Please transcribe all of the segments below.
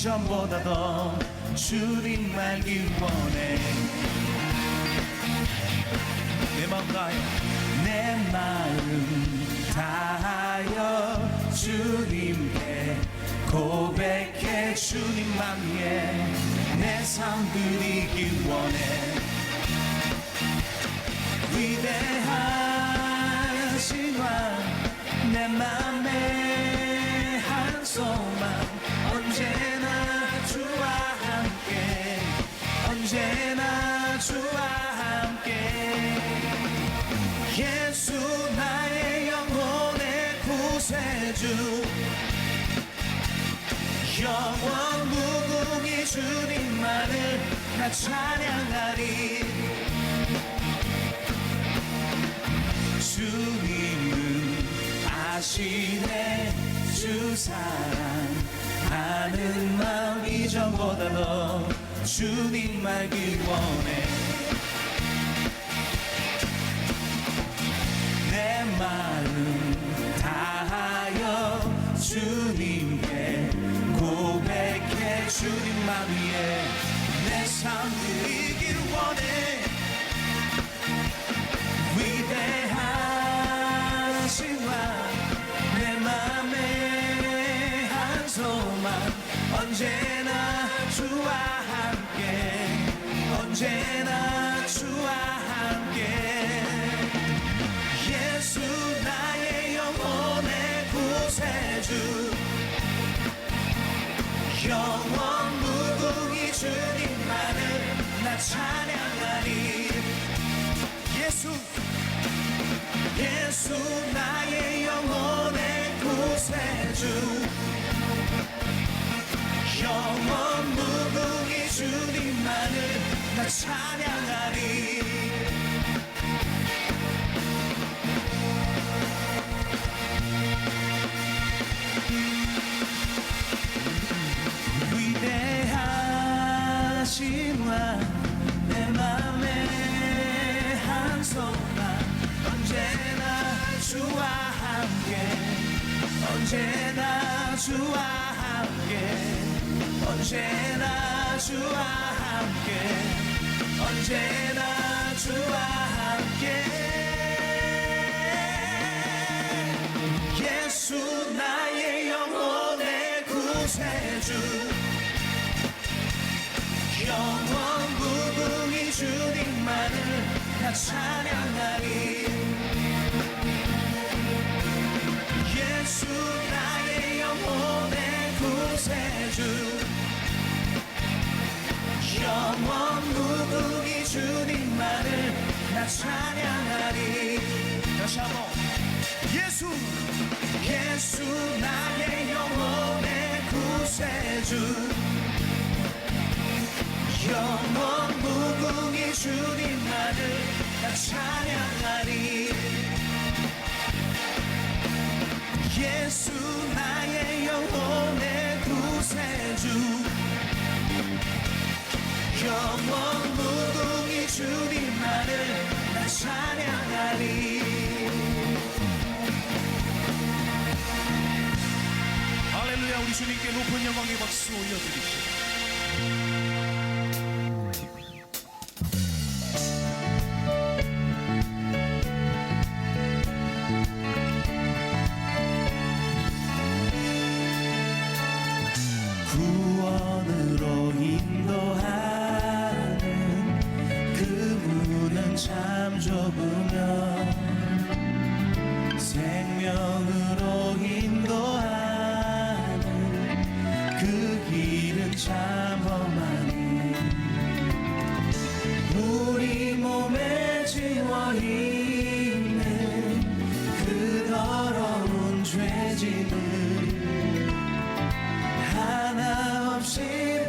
이전보다 더 주님 알길 원해. 내 마음 다하여, 내 마음 다하여 주님께 고백해. 주님만 위해 내 삶 드리길 원해. 위대하신 왕, 내 맘의 한 소망, 언제나 주와 함께, 언제나 주와 함께. 예수 나의 영혼의 구세주, 영원 무궁히 주님만을 나 찬양하리. 주님은 아시네 주 사랑하는 마음 이전보다 더 주님 알길 원해. 내 마음 다하여 주님께 고백해. 주님만 위해 내 삶 드리길 원해. 위대하신 왕, 내 맘의 한 소망, 언제나 주와 함께, 언제나 주와 함께. 예수 나의 영혼의 구세주, 영원 무궁히 주님만을 나 찬양하리. 예수 나의 영혼의 구세주, 영원 무궁히 주님만을 나 찬양하리. 위대하신 왕, 내 맘의 한 소망, 언제나 주와 함께, 언제나 주와 함께, 언제나 주와 함께, 언제나 주와 함께. 예수 나의 영혼의 구세주, 영원 무궁히 주님만을 나 찬양하리. 예수 나의 영혼의 구세주, 영원 무궁히 주님만을 나 찬양하리. 다시 한번. 예수 나의 영혼의 구세주, 영원 무궁히 주님만을 나 찬양하리. 예수 나의 영혼의 구세주, 영원 무궁히 주님만을 나 찬양하리. 할렐루야. 우리 주님께 높은 영광의 박수 올려드립시다. 구원으로 인도하는 그 문은 참 좁으며, 생명으로 인도하는 그 길은 참 험하니, 우리 몸에 지워있는 그 더러운 죄짐을 하나 없이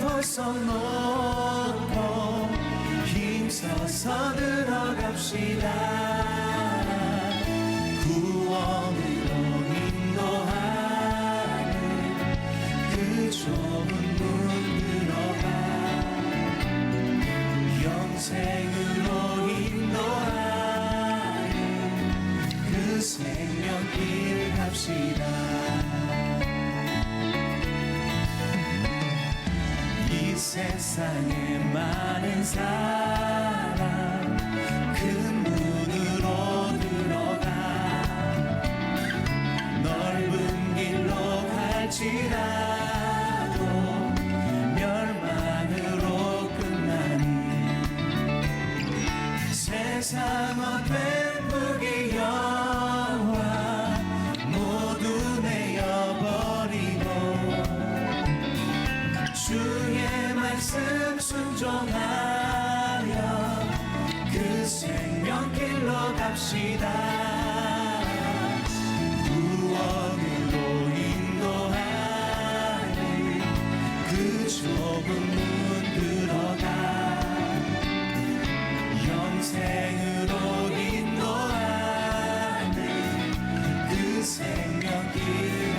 벗어놓고 힘써서 들어갑시다. 구원으로 인도하는 그 좁은 문 들어가, 영생으로 인도하는 그 생명길 갑시다. 세상에 많은 사람 큰 문으로 들어가 넓은 길로 갈지라도 멸망으로 끝나니 세상 어떤 부귀영화 모두 내어버리고 주의 말씀 순종하여 그 생명길로 갑시다. 구원으로 인도하는 그 좁은 문 들어가 영생으로 인도하는 그 생명길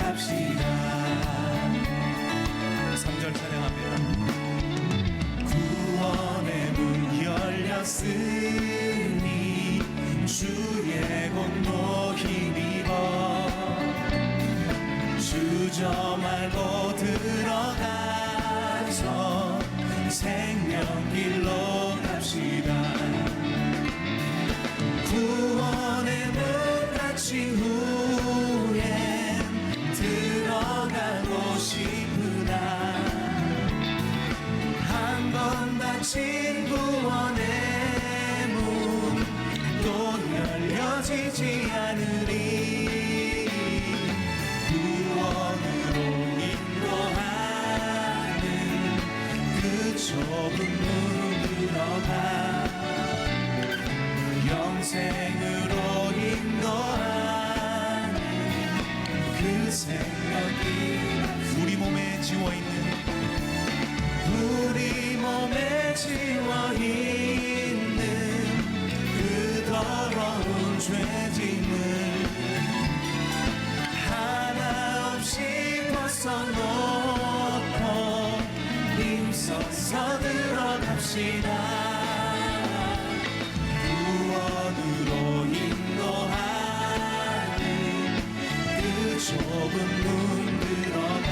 갑시다. 3절 찬양합니다. 구원의 문 열렸으니 주의 공로 힘입어 주저 말고 들어가서 생명길로 갑시다. 구원의 문 닫힌 후엔 들어가고 싶으나 한 번 닫힌 구원의 문 또 열려지지 않으리. 구원으로 인도하는 그 좁은 문 들어가 영생으로 인도하는 그 생명길 우리 몸에 지워있는 그 더러운 죄짐을 하나 없이 벗어놓고 힘써서 들어갑시다. 구원으로 인도하는 그 좁은 문 들어가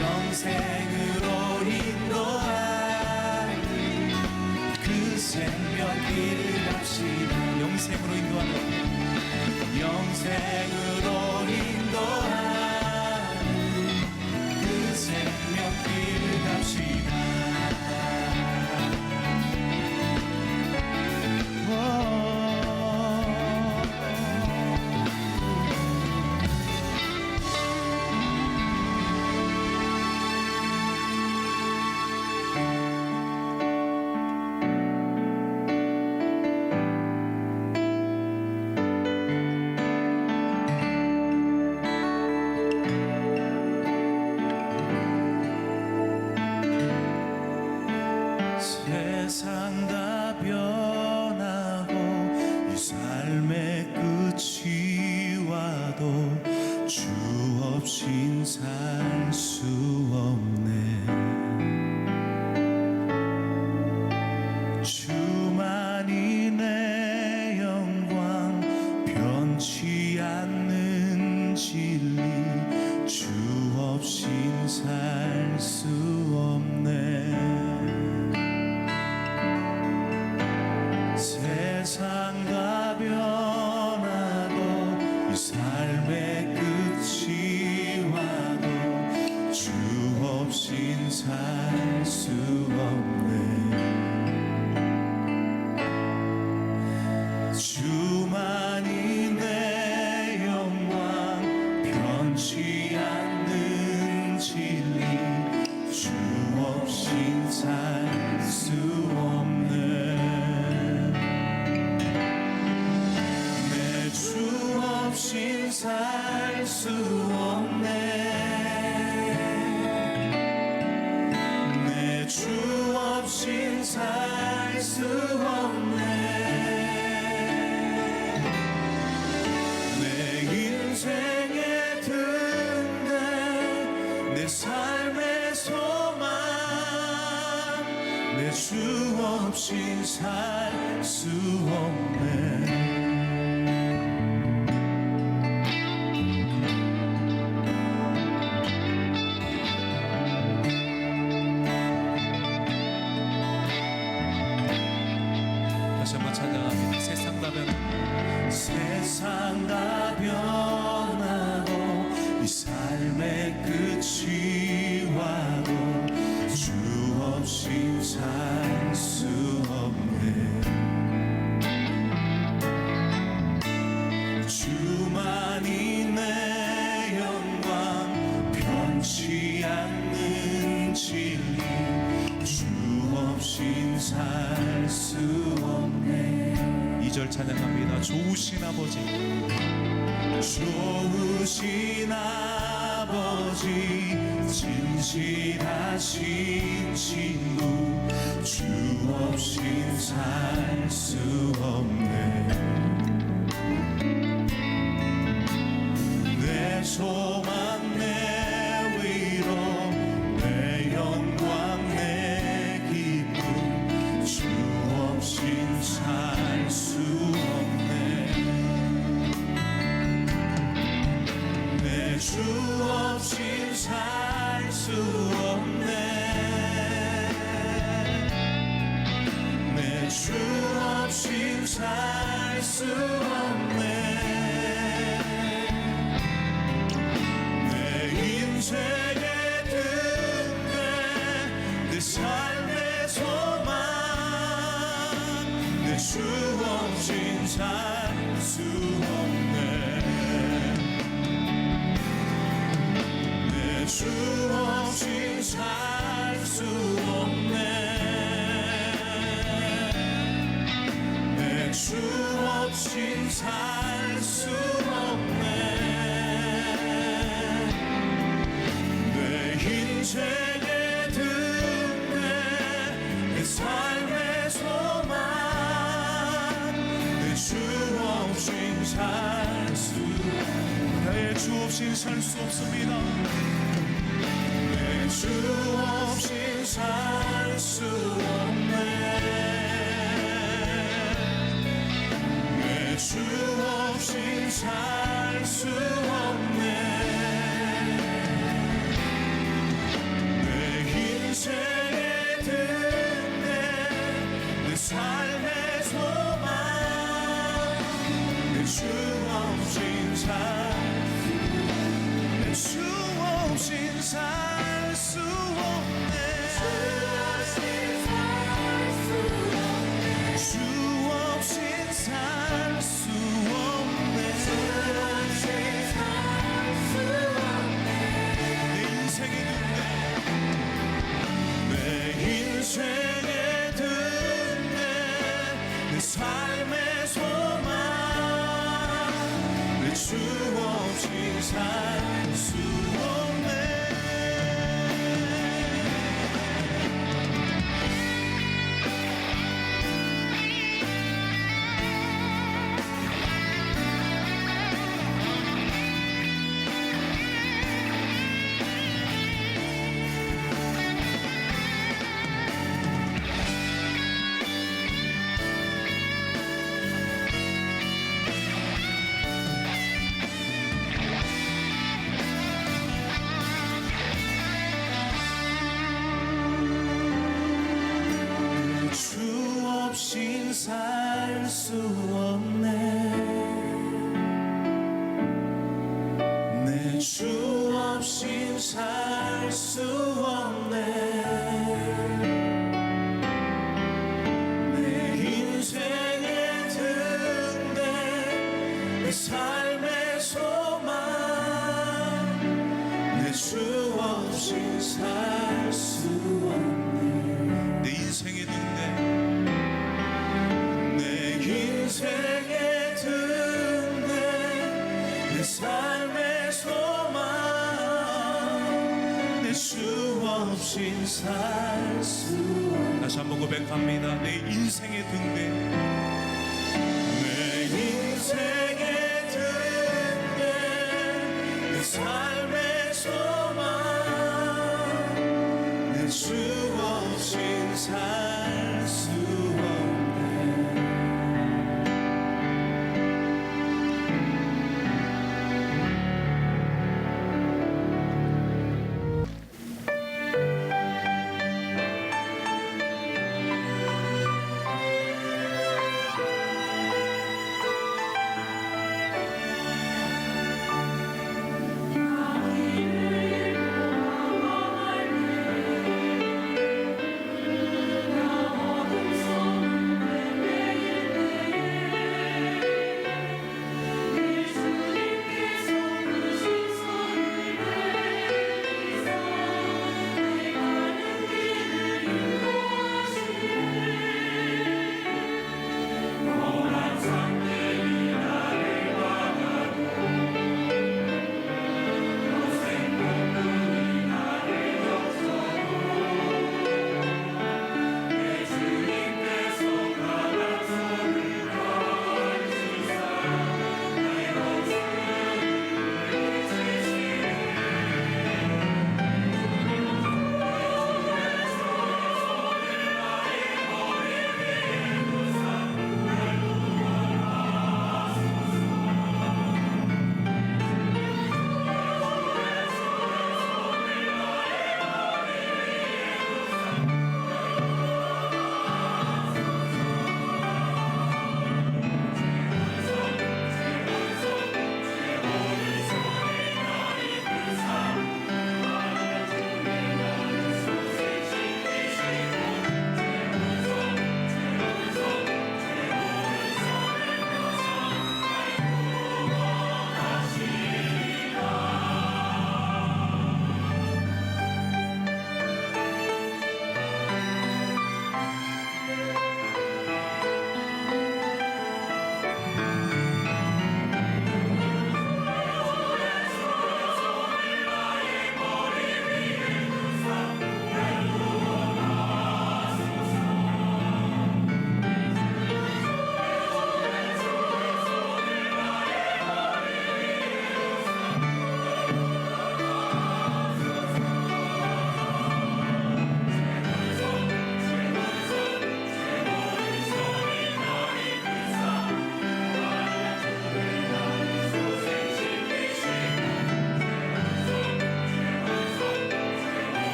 영생으로 인도하는 그 생명길 갑시다. 영생으로 인도하는 영생으로 인도하는 그 생명길 갑시다. 세상 다 변하고 이 삶의 끝이 와도 주 없인 살 수 없네. 주만이 내 영광 변치 않는 진리 주 없인 살 수 없네. 세상 다 변하고 이 삶의 끝이 와도 주 없인 살 수 없네. 주만이 내 영광 변치 않는 진리 주 없인 살 수 없네. 주 없인 살 수 없네. 내 주 없인 살 수 없네. 내 인생의 등대 내 삶의 소망 내 주 없인 살 수 없네. 살 수 없네. 2절 찬양합니다. 좋으신 아버지, 좋으신 아버지, 진실하신 친구, 주 없인 살 수 없네. 내 소망, 내 위로, 내 영광, 내 기쁨, 주 없인 살 수 없네. 내 주 없인 살 수 없네. 내 주 없인 살 수 없네. 인생의 등대, 내 삶의 소망, 내 주 없인 살 수 없네. 내 주 없인 살 수 없네. 내 주 없인 살 수 없네. 인생의 등대, 내 삶의 소망, 내 주 없인 살 수, 나의 주 없인 살 수 없습니다. 내 주 없인 살 수 없네. 내 주 없인 살 수 없네. 인생의 등대, 내 삶의 소망, 내 주 없인 살, 내 주 없인 살 수 없네. 주 없인 살 수 없네. 내 인생의 등대, 인생의 등대, 내 삶의 소망, 내 주 없인 살 수 없네. 주 없인 살 수 없네. 내 주 없인 살 수 없네. 내 인생의 등대, 내 삶의 소망, 내 주 없인 살 수 없네. 내 인생의 등대, 인생의 등대, 내 삶의 소망, 내 주 없인 살 수 없네. 다시 한번 고백합니다. 내 인생의 등대, 내 인생의 등대, 내 삶의 소망, 내 주 없인 살 수 없네.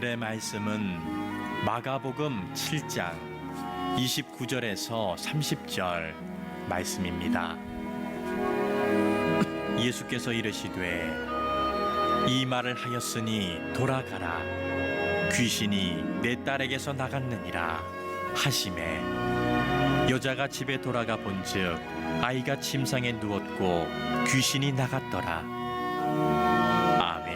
오늘의 말씀은 마가복음 7장 29절에서 30절 말씀입니다. 예수께서 이르시되 이 말을 하였으니 돌아가라, 귀신이 내 딸에게서 나갔느니라 하시매, 여자가 집에 돌아가 본즉 아이가 침상에 누웠고 귀신이 나갔더라. 아멘.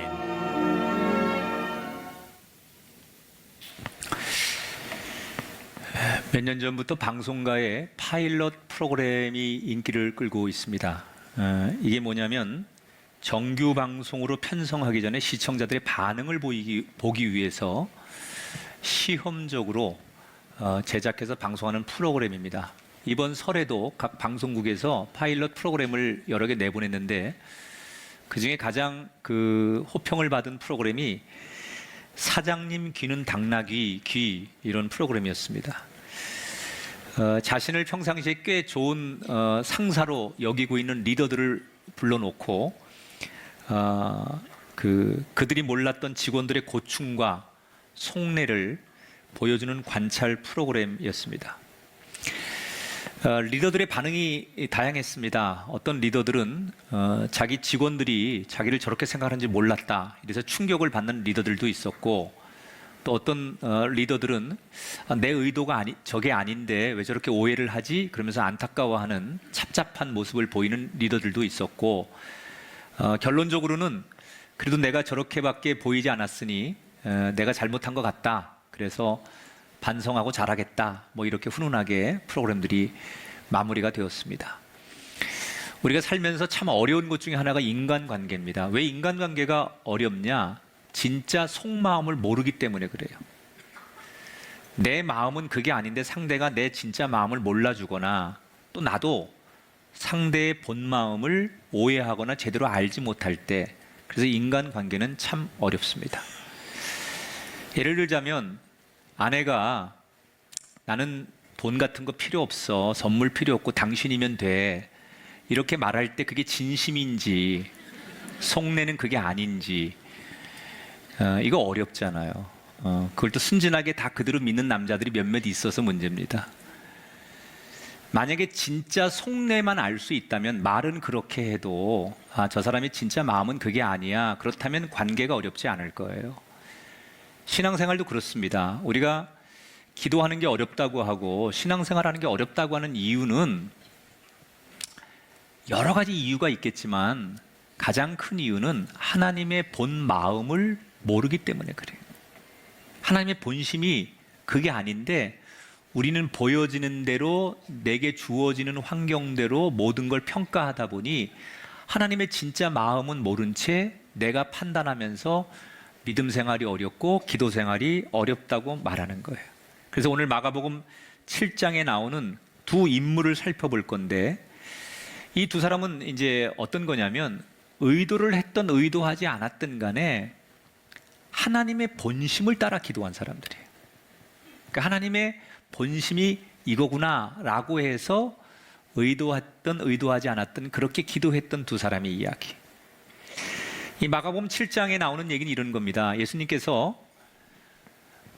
몇 년 전부터 방송가에 파일럿 프로그램이 인기를 끌고 있습니다. 이게 뭐냐면 정규 방송으로 편성하기 전에 시청자들의 반응을 보기 위해서 시험적으로 제작해서 방송하는 프로그램입니다. 이번 설에도 각 방송국에서 파일럿 프로그램을 여러 개 내보냈는데 그중에 가장 호평을 받은 프로그램이 사장님 귀는 당나귀 귀, 이런 프로그램이었습니다. 자신을 평상시에 꽤 좋은 상사로 여기고 있는 리더들을 불러놓고 그들이 몰랐던 직원들의 고충과 속내를 보여주는 관찰 프로그램이었습니다. 리더들의 반응이 다양했습니다. 어떤 리더들은 자기 직원들이 자기를 저렇게 생각하는지 몰랐다, 이래서 충격을 받는 리더들도 있었고, 또 어떤 리더들은 내 의도가 저게 아닌데 왜 저렇게 오해를 하지? 그러면서 안타까워하는 찹찹한 모습을 보이는 리더들도 있었고, 결론적으로는 그래도 내가 저렇게밖에 보이지 않았으니 내가 잘못한 것 같다, 그래서 반성하고 잘하겠다, 뭐 이렇게 훈훈하게 프로그램들이 마무리가 되었습니다. 우리가 살면서 참 어려운 것 중에 하나가 인간관계입니다. 왜 인간관계가 어렵냐? 진짜 속마음을 모르기 때문에 그래요. 내 마음은 그게 아닌데 상대가 내 진짜 마음을 몰라주거나, 또 나도 상대의 본 마음을 오해하거나 제대로 알지 못할 때, 그래서 인간관계는 참 어렵습니다. 예를 들자면 아내가 나는 돈 같은 거 필요 없어, 선물 필요 없고 당신이면 돼, 이렇게 말할 때 그게 진심인지 속내는 그게 아닌지, 이거 어렵잖아요. 그걸 또 순진하게 다 그대로 믿는 남자들이 몇몇 있어서 문제입니다. 만약에 진짜 속내만 알 수 있다면 말은 그렇게 해도 저 사람이 진짜 마음은 그게 아니야, 그렇다면 관계가 어렵지 않을 거예요. 신앙생활도 그렇습니다. 우리가 기도하는 게 어렵다고 하고 신앙생활하는 게 어렵다고 하는 이유는 여러 가지 이유가 있겠지만 가장 큰 이유는 하나님의 본 마음을 모르기 때문에 그래요. 하나님의 본심이 그게 아닌데 우리는 보여지는 대로, 내게 주어지는 환경대로 모든 걸 평가하다 보니 하나님의 진짜 마음은 모른 채 내가 판단하면서 믿음 생활이 어렵고 기도 생활이 어렵다고 말하는 거예요. 그래서 오늘 마가복음 7장에 나오는 두 인물을 살펴볼 건데, 이 두 사람은 이제 어떤 거냐면 의도를 했던 의도하지 않았던 간에 하나님의 본심을 따라 기도한 사람들이에요. 그러니까 하나님의 본심이 이거구나 라고 해서 의도했던 의도하지 않았던 그렇게 기도했던 두 사람의 이야기. 이 마가복음 7장에 나오는 얘기는 이런 겁니다. 예수님께서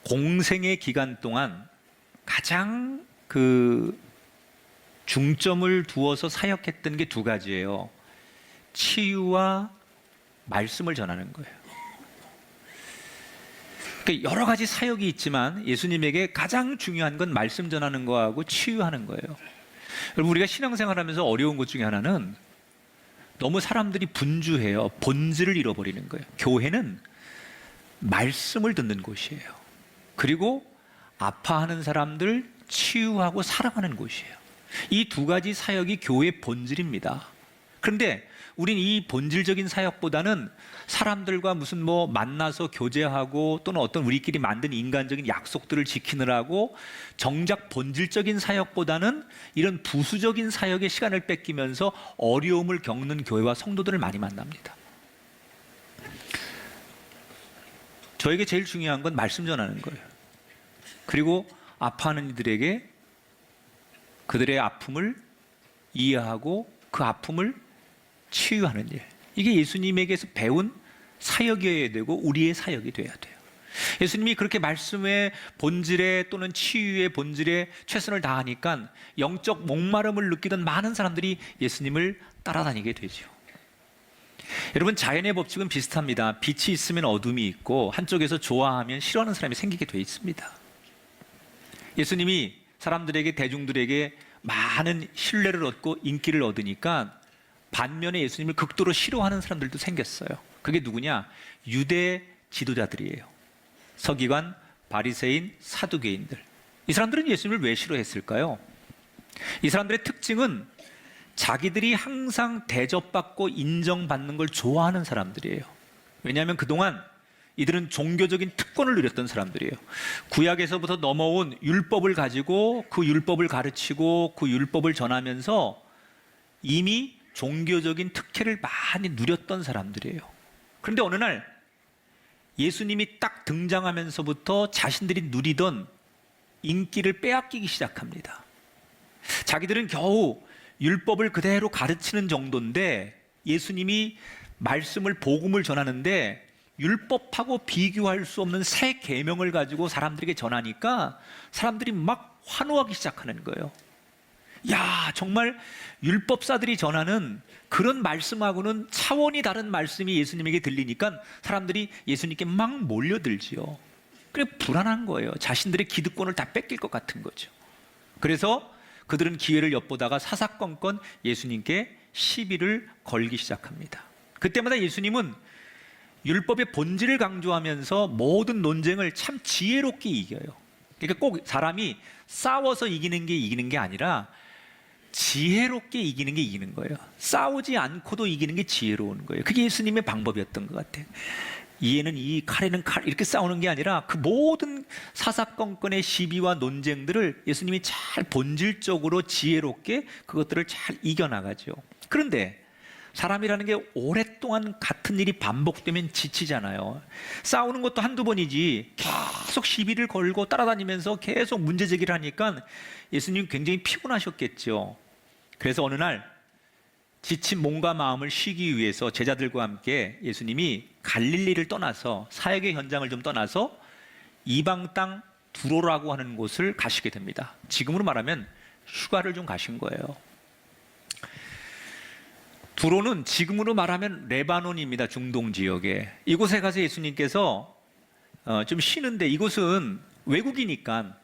공생의 기간 동안 가장 중점을 두어서 사역했던 게 두 가지예요. 치유와 말씀을 전하는 거예요. 그러니까 여러 가지 사역이 있지만 예수님에게 가장 중요한 건 말씀 전하는 거하고 치유하는 거예요. 여러분, 우리가 신앙생활하면서 어려운 것 중에 하나는 너무 사람들이 분주해요. 본질을 잃어버리는 거예요. 교회는 말씀을 듣는 곳이에요. 그리고 아파하는 사람들 치유하고 사랑하는 곳이에요. 이 두 가지 사역이 교회의 본질입니다. 그런데 우린 이 본질적인 사역보다는 사람들과 무슨 만나서 교제하고 또는 어떤 우리끼리 만든 인간적인 약속들을 지키느라고 정작 본질적인 사역보다는 이런 부수적인 사역에 시간을 뺏기면서 어려움을 겪는 교회와 성도들을 많이 만납니다. 저에게 제일 중요한 건 말씀 전하는 거예요. 그리고 아파하는 이들에게 그들의 아픔을 이해하고 그 아픔을 치유하는 일. 이게 예수님에게서 배운 사역이어야 되고 우리의 사역이 돼야 돼요. 예수님이 그렇게 말씀의 본질에 또는 치유의 본질에 최선을 다하니까 영적 목마름을 느끼던 많은 사람들이 예수님을 따라다니게 되죠. 여러분, 자연의 법칙은 비슷합니다. 빛이 있으면 어둠이 있고 한쪽에서 좋아하면 싫어하는 사람이 생기게 돼 있습니다. 예수님이 사람들에게, 대중들에게 많은 신뢰를 얻고 인기를 얻으니까 반면에 예수님을 극도로 싫어하는 사람들도 생겼어요. 그게 누구냐? 유대 지도자들이에요. 서기관, 바리새인, 사두개인들. 이 사람들은 예수님을 왜 싫어했을까요? 이 사람들의 특징은 자기들이 항상 대접받고 인정받는 걸 좋아하는 사람들이에요. 왜냐하면 그동안 이들은 종교적인 특권을 누렸던 사람들이에요. 구약에서부터 넘어온 율법을 가지고 그 율법을 가르치고 그 율법을 전하면서 이미 종교적인 특혜를 많이 누렸던 사람들이에요. 그런데 어느 날 예수님이 딱 등장하면서부터 자신들이 누리던 인기를 빼앗기기 시작합니다. 자기들은 겨우 율법을 그대로 가르치는 정도인데 예수님이 말씀을, 복음을 전하는데 율법하고 비교할 수 없는 새 계명을 가지고 사람들에게 전하니까 사람들이 막 환호하기 시작하는 거예요. 야, 정말 율법사들이 전하는 그런 말씀하고는 차원이 다른 말씀이 예수님에게 들리니까 사람들이 예수님께 막 몰려들지요. 그래, 불안한 거예요. 자신들의 기득권을 다 뺏길 것 같은 거죠. 그래서 그들은 기회를 엿보다가 사사건건 예수님께 시비를 걸기 시작합니다. 그때마다 예수님은 율법의 본질을 강조하면서 모든 논쟁을 참 지혜롭게 이겨요. 그러니까 꼭 사람이 싸워서 이기는 게 아니라 지혜롭게 이기는 게 이기는 거예요. 싸우지 않고도 이기는 게 지혜로운 거예요. 그게 예수님의 방법이었던 것 같아요. 이에는 이, 칼에는 칼, 이렇게 싸우는 게 아니라 그 모든 사사건건의 시비와 논쟁들을 예수님이 잘 본질적으로 지혜롭게 그것들을 잘 이겨나가죠. 그런데 사람이라는 게 오랫동안 같은 일이 반복되면 지치잖아요. 싸우는 것도 한두 번이지 계속 시비를 걸고 따라다니면서 계속 문제 제기를 하니까 예수님 굉장히 피곤하셨겠죠. 그래서 어느 날 지친 몸과 마음을 쉬기 위해서 제자들과 함께 예수님이 갈릴리를 떠나서, 사역의 현장을 좀 떠나서 이방 땅 두로라고 하는 곳을 가시게 됩니다. 지금으로 말하면 휴가를 좀 가신 거예요. 두로는 지금으로 말하면 레바논입니다. 중동 지역에. 이곳에 가서 예수님께서 좀 쉬는데, 이곳은 외국이니까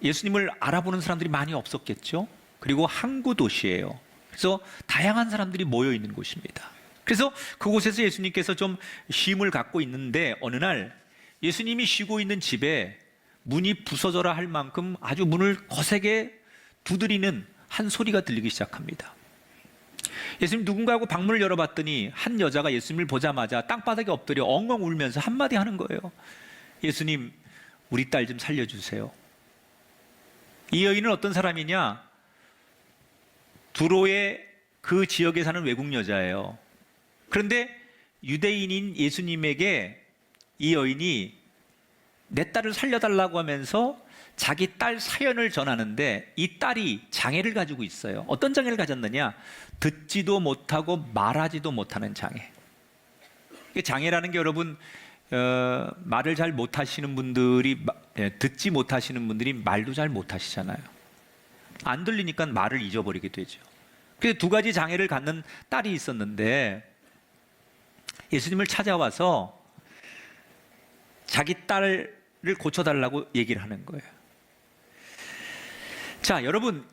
예수님을 알아보는 사람들이 많이 없었겠죠. 그리고 항구 도시예요. 그래서 다양한 사람들이 모여 있는 곳입니다. 그래서 그곳에서 예수님께서 좀 쉼을 갖고 있는데 어느 날 예수님이 쉬고 있는 집에 문이 부서져라 할 만큼 아주 문을 거세게 두드리는 한 소리가 들리기 시작합니다. 예수님 누군가하고 방문을 열어봤더니 한 여자가 예수님을 보자마자 땅바닥에 엎드려 엉엉 울면서 한마디 하는 거예요. 예수님, 우리 딸 좀 살려주세요. 이 여인은 어떤 사람이냐? 두로의 그 지역에 사는 외국 여자예요. 그런데 유대인인 예수님에게 이 여인이 내 딸을 살려달라고 하면서 자기 딸 사연을 전하는데, 이 딸이 장애를 가지고 있어요. 어떤 장애를 가졌느냐? 듣지도 못하고 말하지도 못하는 장애. 장애라는 게 여러분, 말을 잘 못하시는 분들이, 듣지 못하시는 분들이 말도 잘 못하시잖아요. 안 들리니까 말을 잊어버리게 되죠. 그래서 두 가지 장애를 갖는 딸이 있었는데 예수님을 찾아와서 자기 딸을 고쳐달라고 얘기를 하는 거예요. 자, 여러분,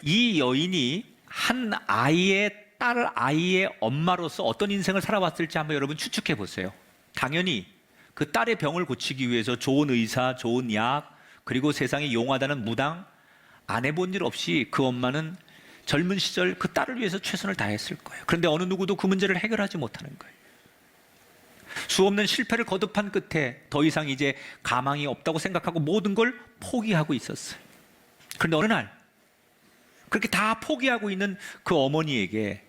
이 여인이 한 아이의 딸, 아이의 엄마로서 어떤 인생을 살아왔을지 한번 여러분 추측해 보세요. 당연히 그 딸의 병을 고치기 위해서 좋은 의사, 좋은 약, 그리고 세상에 용하다는 무당 안 해본 일 없이 그 엄마는 젊은 시절 그 딸을 위해서 최선을 다했을 거예요. 그런데 어느 누구도 그 문제를 해결하지 못하는 거예요. 수없는 실패를 거듭한 끝에 더 이상 이제 가망이 없다고 생각하고 모든 걸 포기하고 있었어요. 그런데 어느 날 그렇게 다 포기하고 있는 그 어머니에게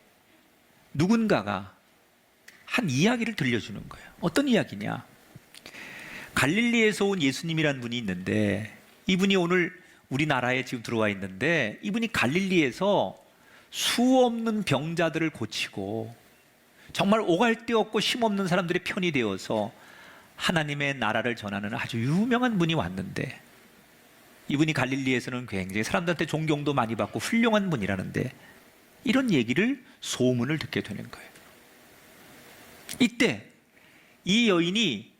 누군가가 한 이야기를 들려주는 거예요. 어떤 이야기냐? 갈릴리에서 온 예수님이라는 분이 있는데, 이분이 오늘 우리나라에 지금 들어와 있는데, 이분이 갈릴리에서 수없는 병자들을 고치고 정말 오갈 데 없고 힘없는 사람들의 편이 되어서 하나님의 나라를 전하는 아주 유명한 분이 왔는데 이분이 갈릴리에서는 굉장히 사람들한테 존경도 많이 받고 훌륭한 분이라는데 이런 얘기를 소문을 듣게 되는 거예요. 이때 이 여인이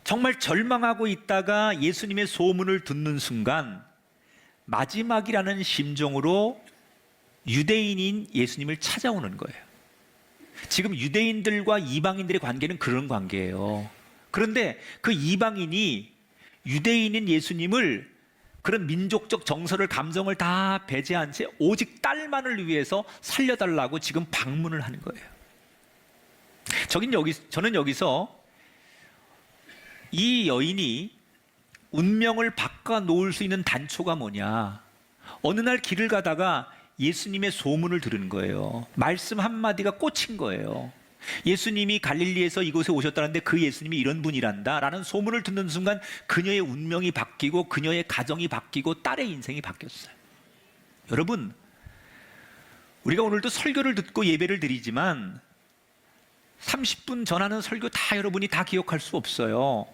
정말 절망하고 있다가 예수님의 소문을 듣는 순간 마지막이라는 심정으로 유대인인 예수님을 찾아오는 거예요. 지금 유대인들과 이방인들의 관계는 그런 관계예요. 그런데 그 이방인이 유대인인 예수님을 그런 민족적 정서를 감정을 다 배제한 채 오직 딸만을 위해서 살려달라고 지금 방문을 하는 거예요. 저는 여기서 이 여인이 운명을 바꿔놓을 수 있는 단초가 뭐냐, 어느 날 길을 가다가 예수님의 소문을 들은 거예요. 말씀 한마디가 꽂힌 거예요. 예수님이 갈릴리에서 이곳에 오셨다는데 그 예수님이 이런 분이란다 라는 소문을 듣는 순간 그녀의 운명이 바뀌고 그녀의 가정이 바뀌고 딸의 인생이 바뀌었어요. 여러분, 우리가 오늘도 설교를 듣고 예배를 드리지만 30분 전하는 설교 다 여러분이 다 기억할 수 없어요.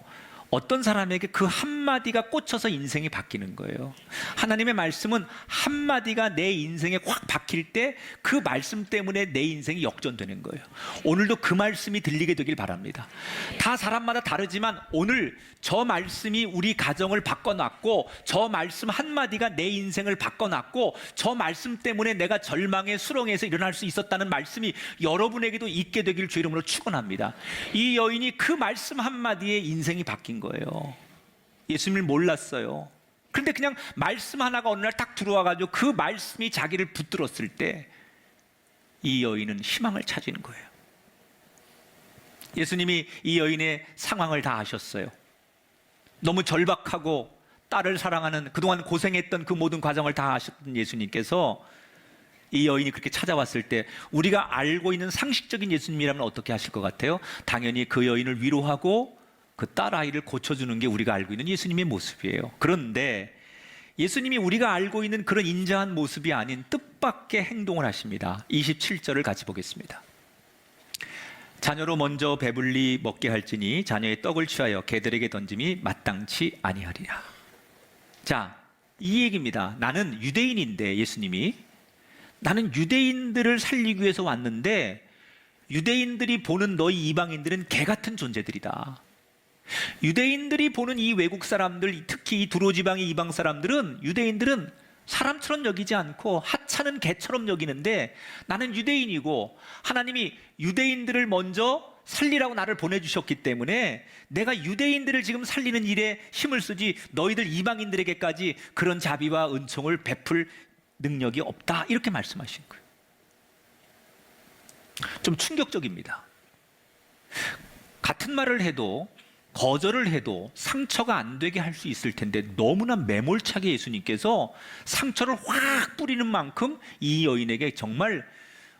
어떤 사람에게 그 한마디가 꽂혀서 인생이 바뀌는 거예요. 하나님의 말씀은 한마디가 내 인생에 확 박힐 때 그 말씀 때문에 내 인생이 역전되는 거예요. 오늘도 그 말씀이 들리게 되길 바랍니다. 다 사람마다 다르지만 오늘 저 말씀이 우리 가정을 바꿔놨고 저 말씀 한마디가 내 인생을 바꿔놨고 저 말씀 때문에 내가 절망의 수렁에서 일어날 수 있었다는 말씀이 여러분에게도 있게 되길 주 이름으로 축원합니다. 이 여인이 그 말씀 한마디에 인생이 바뀐 거예요. 예수님을 몰랐어요. 그런데 그냥 말씀 하나가 어느 날 딱 들어와가지고 그 말씀이 자기를 붙들었을 때 이 여인은 희망을 찾은 거예요. 예수님이 이 여인의 상황을 다 아셨어요. 너무 절박하고 딸을 사랑하는, 그동안 고생했던 그 모든 과정을 다 아셨던 예수님께서 이 여인이 그렇게 찾아왔을 때 우리가 알고 있는 상식적인 예수님이라면 어떻게 하실 것 같아요? 당연히 그 여인을 위로하고 그 딸아이를 고쳐주는 게 우리가 알고 있는 예수님의 모습이에요. 그런데 예수님이 우리가 알고 있는 그런 인자한 모습이 아닌 뜻밖의 행동을 하십니다. 27절을 같이 보겠습니다. 자녀로 먼저 배불리 먹게 할지니 자녀의 떡을 취하여 개들에게 던짐이 마땅치 아니하리라. 자, 이 얘기입니다. 나는 유대인인데, 예수님이 나는 유대인들을 살리기 위해서 왔는데 유대인들이 보는 너희 이방인들은 개 같은 존재들이다. 유대인들이 보는 이 외국 사람들, 특히 이 두로 지방의 이방 사람들은, 유대인들은 사람처럼 여기지 않고 하찮은 개처럼 여기는데 나는 유대인이고 하나님이 유대인들을 먼저 살리라고 나를 보내주셨기 때문에 내가 유대인들을 지금 살리는 일에 힘을 쓰지 너희들 이방인들에게까지 그런 자비와 은총을 베풀 능력이 없다, 이렇게 말씀하신 거예요. 좀 충격적입니다. 같은 말을 해도, 거절을 해도 상처가 안 되게 할 수 있을 텐데 너무나 매몰차게 예수님께서 상처를 확 뿌리는 만큼 이 여인에게 정말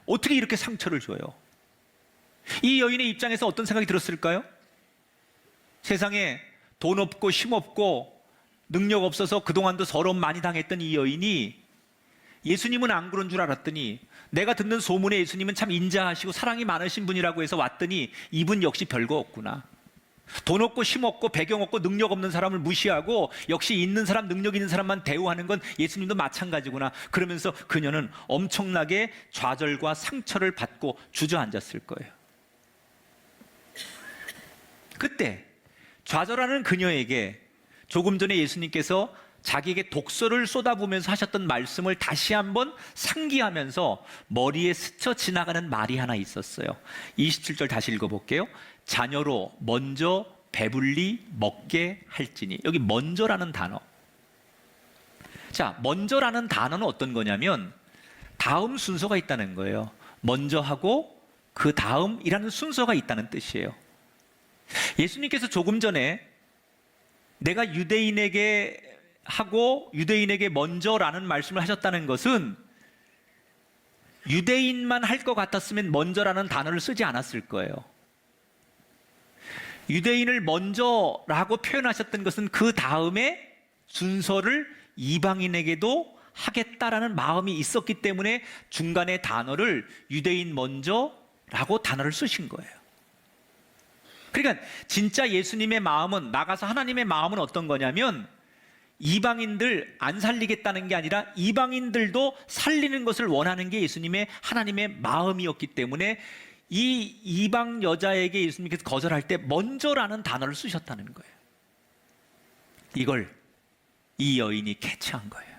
어떻게 이렇게 상처를 줘요? 이 여인의 입장에서 어떤 생각이 들었을까요? 세상에 돈 없고 힘 없고 능력 없어서 그동안도 서러움 많이 당했던 이 여인이 예수님은 안 그런 줄 알았더니, 내가 듣는 소문에 예수님은 참 인자하시고 사랑이 많으신 분이라고 해서 왔더니 이분 역시 별거 없구나. 돈 없고 힘 없고 배경 없고 능력 없는 사람을 무시하고 역시 있는 사람, 능력 있는 사람만 대우하는 건 예수님도 마찬가지구나. 그러면서 그녀는 엄청나게 좌절과 상처를 받고 주저앉았을 거예요. 그때 좌절하는 그녀에게 조금 전에 예수님께서 자기에게 독서를 쏟아부으면서 하셨던 말씀을 다시 한번 상기하면서 머리에 스쳐 지나가는 말이 하나 있었어요. 27절 다시 읽어볼게요. 자녀로 먼저 배불리 먹게 할지니. 여기 먼저라는 단어. 자, 먼저라는 단어는 어떤 거냐면 다음 순서가 있다는 거예요. 먼저 하고 그 다음이라는 순서가 있다는 뜻이에요. 예수님께서 조금 전에 내가 유대인에게 하고 유대인에게 먼저라는 말씀을 하셨다는 것은 유대인만 할 것 같았으면 먼저라는 단어를 쓰지 않았을 거예요. 유대인을 먼저라고 표현하셨던 것은 그 다음에 순서를 이방인에게도 하겠다라는 마음이 있었기 때문에 중간에 단어를 유대인 먼저라고 단어를 쓰신 거예요. 그러니까 진짜 예수님의 마음은, 나가서 하나님의 마음은 어떤 거냐면 이방인들 안 살리겠다는 게 아니라 이방인들도 살리는 것을 원하는 게 예수님의, 하나님의 마음이었기 때문에 이 이방 여자에게 예수님께서 거절할 때 먼저라는 단어를 쓰셨다는 거예요. 이걸 이 여인이 캐치한 거예요.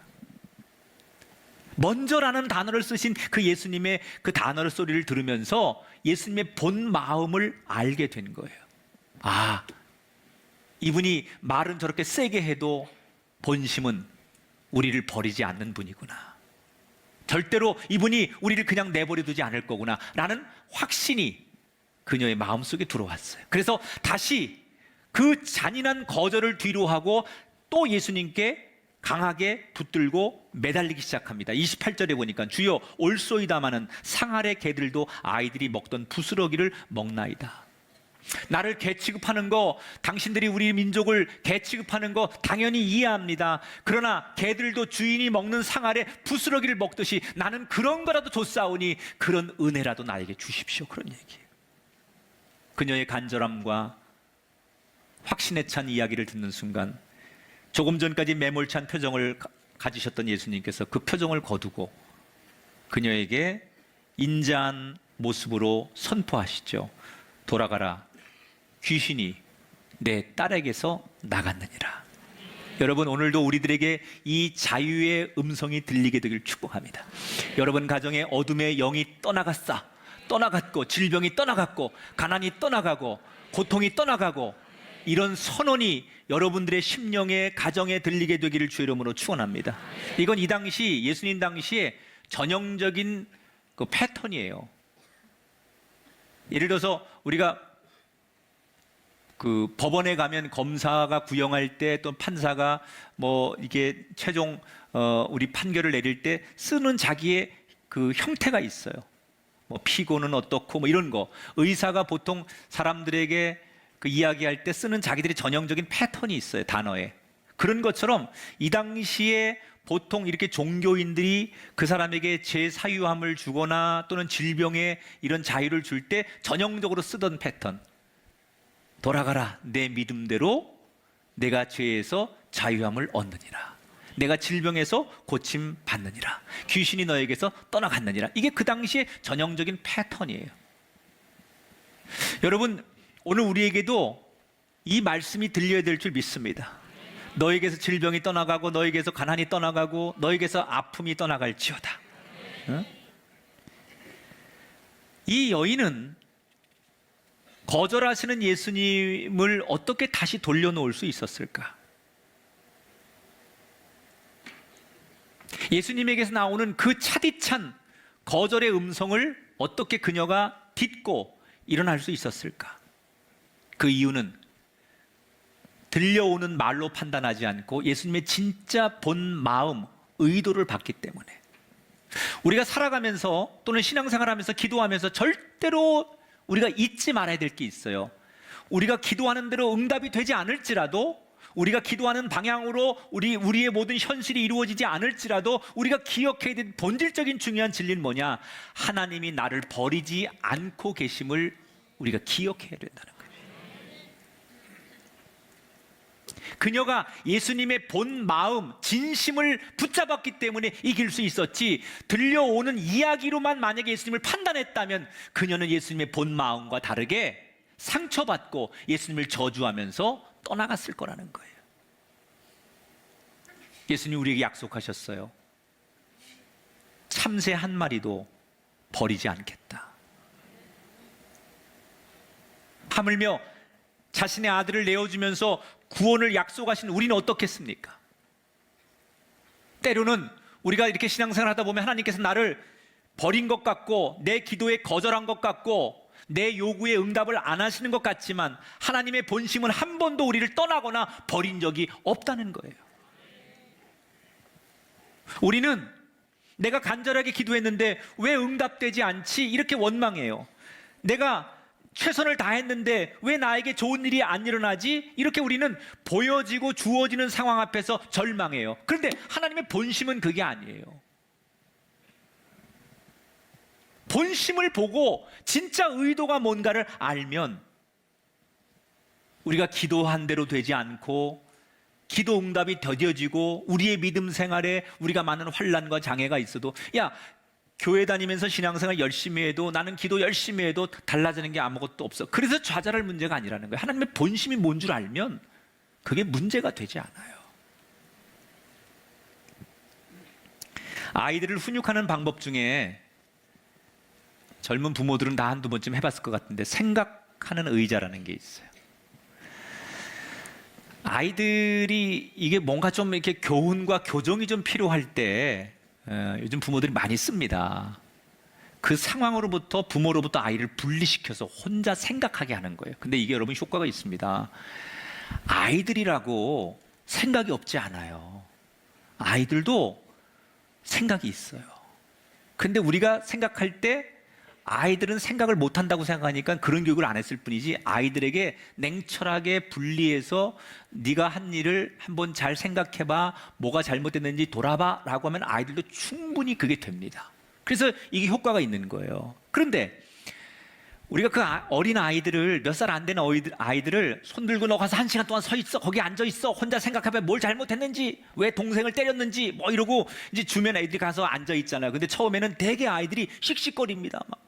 먼저라는 단어를 쓰신 그 예수님의 그 단어를 소리를 들으면서 예수님의 본 마음을 알게 된 거예요. 아, 이분이 말은 저렇게 세게 해도 본심은 우리를 버리지 않는 분이구나. 절대로 이분이 우리를 그냥 내버려 두지 않을 거구나 라는 확신이 그녀의 마음속에 들어왔어요. 그래서 다시 그 잔인한 거절을 뒤로하고 또 예수님께 강하게 붙들고 매달리기 시작합니다. 28절에 보니까 주여 올소이다마는 상 아래 개들도 아이들이 먹던 부스러기를 먹나이다. 나를 개 취급하는 거, 당신들이 우리 민족을 개 취급하는 거 당연히 이해합니다. 그러나 개들도 주인이 먹는 상 아래 부스러기를 먹듯이 나는 그런 거라도 줬사오니 그런 은혜라도 나에게 주십시오. 그런 얘기예요. 그녀의 간절함과 확신에 찬 이야기를 듣는 순간 조금 전까지 매몰찬 표정을 가지셨던 예수님께서 그 표정을 거두고 그녀에게 인자한 모습으로 선포하시죠. 돌아가라, 귀신이 내 딸에게서 나갔느니라. 여러분, 오늘도 우리들에게 이 자유의 음성이 들리게 되길 축복합니다. 여러분 가정에 어둠의 영이 떠나갔고 질병이 떠나갔고 가난이 떠나가고 고통이 떠나가고 이런 선언이 여러분들의 심령에, 가정에 들리게 되기를 주의 이름으로 축원합니다. 이건 이 당시, 예수님 당시에 전형적인 그 패턴이에요. 예를 들어서 우리가 그 법원에 가면 검사가 구형할 때 또 판사가 뭐 이게 최종 우리 판결을 내릴 때 쓰는 자기의 그 형태가 있어요. 뭐 피고는 어떻고 뭐 이런 거. 의사가 보통 사람들에게 그 이야기할 때 쓰는 자기들이 전형적인 패턴이 있어요, 단어에. 그런 것처럼 이 당시에 보통 이렇게 종교인들이 그 사람에게 제사유함을 주거나 또는 질병에 이런 자유를 줄 때 전형적으로 쓰던 패턴. 돌아가라, 내 믿음대로 내가 죄에서 자유함을 얻느니라. 내가 질병에서 고침 받느니라. 귀신이 너에게서 떠나갔느니라. 이게 그 당시의 전형적인 패턴이에요. 여러분, 오늘 우리에게도 이 말씀이 들려야 될 줄 믿습니다. 너에게서 질병이 떠나가고 너에게서 가난이 떠나가고 너에게서 아픔이 떠나갈지어다. 응? 이 여인은 거절하시는 예수님을 어떻게 다시 돌려놓을 수 있었을까? 예수님에게서 나오는 그 차디찬 거절의 음성을 어떻게 그녀가 딛고 일어날 수 있었을까? 그 이유는 들려오는 말로 판단하지 않고 예수님의 진짜 본 마음, 의도를 봤기 때문에. 우리가 살아가면서 또는 신앙생활하면서 기도하면서 절대로 우리가 잊지 말아야 될 게 있어요. 우리가 기도하는 대로 응답이 되지 않을지라도, 우리가 기도하는 방향으로 우리의 모든 현실이 이루어지지 않을지라도 우리가 기억해야 될 본질적인 중요한 진리는 뭐냐? 하나님이 나를 버리지 않고 계심을 우리가 기억해야 된다는 거예요. 그녀가 예수님의 본 마음, 진심을 붙잡았기 때문에 이길 수 있었지, 들려오는 이야기로만 만약에 예수님을 판단했다면 그녀는 예수님의 본 마음과 다르게 상처받고 예수님을 저주하면서 떠나갔을 거라는 거예요. 예수님 우리에게 약속하셨어요. 참새 한 마리도 버리지 않겠다. 하물며 자신의 아들을 내어주면서 구원을 약속하신 우리는 어떻겠습니까? 때로는 우리가 이렇게 신앙생활 하다 보면 하나님께서 나를 버린 것 같고 내 기도에 거절한 것 같고 내 요구에 응답을 안 하시는 것 같지만 하나님의 본심은 한 번도 우리를 떠나거나 버린 적이 없다는 거예요. 우리는 내가 간절하게 기도했는데 왜 응답되지 않지? 이렇게 원망해요. 내가 최선을 다했는데 왜 나에게 좋은 일이 안 일어나지? 이렇게 우리는 보여지고 주어지는 상황 앞에서 절망해요. 그런데 하나님의 본심은 그게 아니에요. 본심을 보고 진짜 의도가 뭔가를 알면 우리가 기도한 대로 되지 않고 기도 응답이 더뎌지고 우리의 믿음 생활에 우리가 많은 환난과 장애가 있어도 야, 교회 다니면서 신앙생활 열심히 해도 나는 기도 열심히 해도 달라지는 게 아무것도 없어. 그래서 좌절할 문제가 아니라는 거예요. 하나님의 본심이 뭔 줄 알면 그게 문제가 되지 않아요. 아이들을 훈육하는 방법 중에 젊은 부모들은 다 한두 번쯤 해봤을 것 같은데 생각하는 의자라는 게 있어요. 아이들이 이게 뭔가 좀 이렇게 교훈과 교정이 좀 필요할 때 요즘 부모들이 많이 씁니다. 그 상황으로부터 부모로부터 아이를 분리시켜서 혼자 생각하게 하는 거예요. 근데 이게 여러분 효과가 있습니다. 아이들이라고 생각이 없지 않아요. 아이들도 생각이 있어요. 근데 우리가 생각할 때 아이들은 생각을 못한다고 생각하니까 그런 교육을 안 했을 뿐이지 아이들에게 냉철하게 분리해서 네가 한 일을 한번 잘 생각해봐, 뭐가 잘못됐는지 돌아봐 라고 하면 아이들도 충분히 그게 됩니다. 그래서 이게 효과가 있는 거예요. 그런데 우리가 그 어린 아이들을, 몇 살 안 되는 아이들을 손들고 너 가서 1시간 동안 서 있어, 거기 앉아 있어, 혼자 생각해봐, 뭘 잘못했는지, 왜 동생을 때렸는지 뭐 이러고 이제 주변 애들이 가서 앉아 있잖아요. 근데 처음에는 되게 아이들이 씩씩거립니다. 막.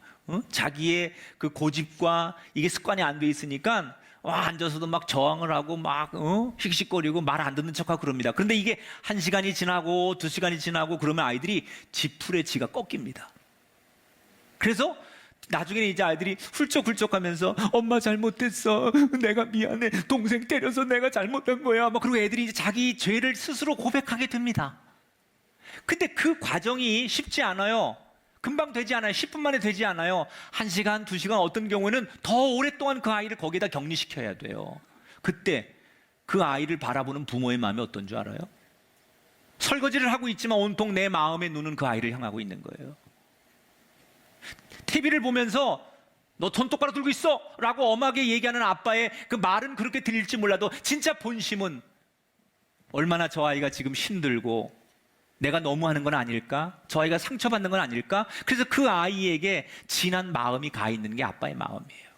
자기의 그 고집과 이게 습관이 안 돼 있으니까 앉아서도 막 저항을 하고 막 씩씩거리고 말 안 듣는 척하고 그럽니다. 그런데 이게 1시간이 지나고 2시간이 지나고 그러면 아이들이 지풀에 지가 꺾입니다. 그래서 나중에는 이제 아이들이 훌쩍훌쩍하면서 엄마 잘못했어, 내가 미안해, 동생 때려서 내가 잘못한 거야, 막 그리고 애들이 이제 자기 죄를 스스로 고백하게 됩니다. 근데 그 과정이 쉽지 않아요. 금방 되지 않아요. 10분 만에 되지 않아요. 1시간, 2시간, 어떤 경우에는 더 오랫동안 그 아이를 거기에다 격리시켜야 돼요. 그때 그 아이를 바라보는 부모의 마음이 어떤 줄 알아요? 설거지를 하고 있지만 온통 내 마음의 눈은 그 아이를 향하고 있는 거예요. TV를 보면서 너 손 똑바로 들고 있어 라고 엄하게 얘기하는 아빠의 그 말은 그렇게 들릴지 몰라도 진짜 본심은 얼마나 저 아이가 지금 힘들고 내가 너무하는 건 아닐까? 저 아이가 상처받는 건 아닐까? 그래서 그 아이에게 진한 마음이 가 있는 게 아빠의 마음이에요.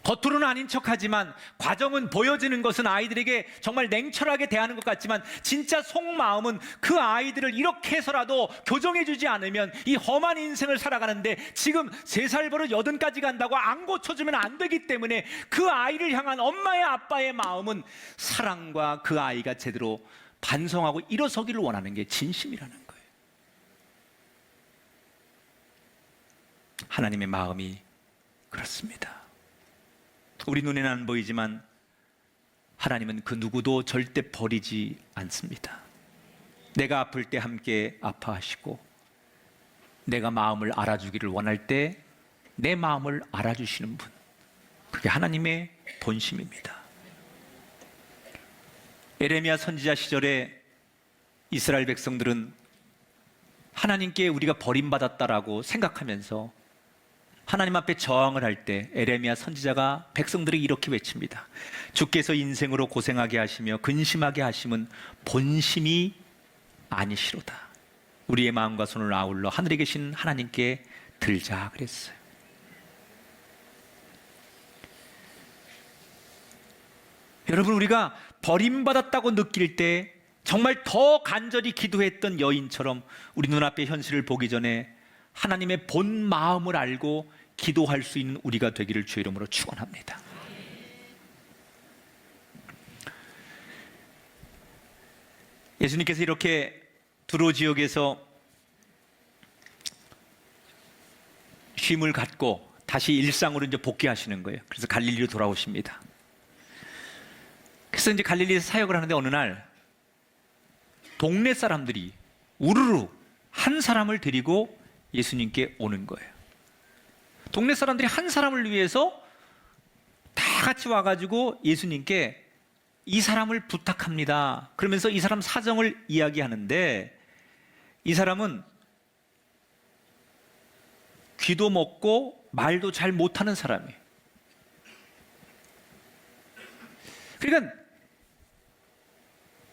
겉으로는 아닌 척하지만 과정은 보여지는 것은 아이들에게 정말 냉철하게 대하는 것 같지만 진짜 속마음은 그 아이들을 이렇게 해서라도 교정해주지 않으면 이 험한 인생을 살아가는데 지금 3살 버릇 80까지 간다고 안 고쳐주면 안 되기 때문에 그 아이를 향한 엄마의 아빠의 마음은 사랑과 그 아이가 제대로 반성하고 일어서기를 원하는 게 진심이라는 거예요. 하나님의 마음이 그렇습니다. 우리 눈에는 안 보이지만 하나님은 그 누구도 절대 버리지 않습니다. 내가 아플 때 함께 아파하시고 내가 마음을 알아주기를 원할 때 내 마음을 알아주시는 분, 그게 하나님의 본심입니다. 에레미야 선지자 시절에 이스라엘 백성들은 하나님께 우리가 버림받았다라고 생각하면서 하나님 앞에 저항을 할 때 에레미야 선지자가 백성들이 이렇게 외칩니다. 주께서 인생으로 고생하게 하시며 근심하게 하심은 본심이 아니시로다. 우리의 마음과 손을 아울러 하늘에 계신 하나님께 들자 그랬어요. 여러분, 우리가 버림받았다고 느낄 때 정말 더 간절히 기도했던 여인처럼 우리 눈앞의 현실을 보기 전에 하나님의 본 마음을 알고 기도할 수 있는 우리가 되기를 주의 이름으로 축원합니다. 예수님께서 이렇게 두로 지역에서 쉼을 갖고 다시 일상으로 이제 복귀하시는 거예요. 그래서 갈릴리로 돌아오십니다. 그래서 이제 갈릴리에서 사역을 하는데 어느 날 동네 사람들이 우르르 한 사람을 데리고 예수님께 오는 거예요. 동네 사람들이 한 사람을 위해서 다 같이 와가지고 예수님께 이 사람을 부탁합니다. 그러면서 이 사람 사정을 이야기하는데 이 사람은 귀도 먹고 말도 잘 못하는 사람이에요. 그러니까